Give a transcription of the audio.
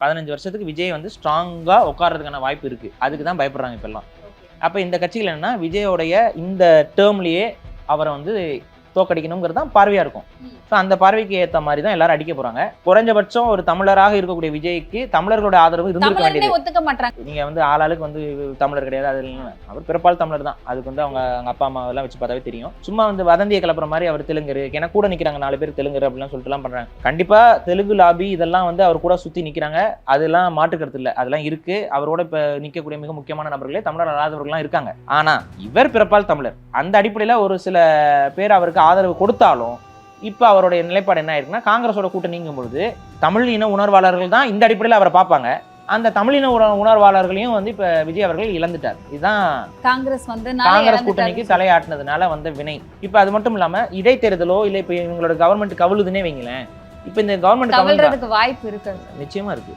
15 வருஷத்துக்கு விஜய் வந்து ஸ்ட்ராங்கா உட்கார்றதுக்கான வாய்ப்பு இருக்கு. அதுக்கு தான் பயப்படுறாங்க இப்பெல்லாம். அப்ப இந்த கட்சிகள் என்னன்னா விஜயோடைய இந்த டேர்ம்லயே அவரை வந்து தோக்கடிக்கணுங்கிறது தான் பார்வையா இருக்கும். ஸோ அந்த பார்வைக்கு ஏற்ற மாதிரி தான் எல்லாரும் அடிக்க போறாங்க. குறைஞ்சபட்சம் ஒரு தமிழராக இருக்கக்கூடிய விஜய்க்கு தமிழர்களோட ஆதரவு இருந்திருக்க வேண்டியது. ஒத்துக்க மாட்டாங்க. நீங்க வந்து ஆளாளுக்கு வந்து தமிழர் கிடையாது, அது இல்லைன்னு. அவர் பிறப்பால் தமிழர் தான். அதுக்கு வந்து அவங்க அப்பா அம்மா எல்லாம் வச்சு பார்த்தாவே தெரியும். சும்மா வந்து வதந்தியை கிளப்புற மாதிரி அவர் தெலுங்கரு, ஏன்னா கூட நிக்கிறாங்க 4 பேர் தெலுங்கரு அப்படிலாம் சொல்லிட்டு எல்லாம் பண்றாங்க. கண்டிப்பா தெலுங்கு லாபி இதெல்லாம் வந்து அவர் கூட சுத்தி நிக்கிறாங்க. அதெல்லாம் மாற்றுக்கிறது இல்லை, அதெல்லாம் இருக்கு. அவரோட இப்ப நிக்கக்கூடிய மிக முக்கியமான நபர்களே தமிழர் அல்லாதவர்கள்லாம் இருக்காங்க. ஆனா இவர் பிறப்பால் தமிழர். அந்த அடிப்படையில ஒரு சில பேர் அவருக்கு ஆதரவு கொடுத்தாலும் இப்ப அவருடைய நிலைப்பாடு என்ன ஆயிருக்குன்னா, காங்கிரஸோட கூட்டணிங்கும் பொழுது தமிழ் இன உணர்வாளர்கள் தான் இந்த அடிப்படையில் அவரை பார்ப்பாங்க. அந்த தமிழின உணர்வாளர்களையும் வந்து இப்ப விஜய் அவர்கள் இழந்துட்டார். இதுதான் காங்கிரஸ் கூட்டணிக்கு தலையாட்டினதுனால வந்த வினை. இப்ப அது மட்டும் இல்லாம இடைத்தேர்தலோ இல்ல இப்ப இவங்களோட கவர்மெண்ட் கவிழுதுன்னே வைங்களேன். இப்ப இந்த கவர்மெண்ட் கவிழ்றதுக்கு வாய்ப்பு இருக்கு, நிச்சயமா இருக்கு.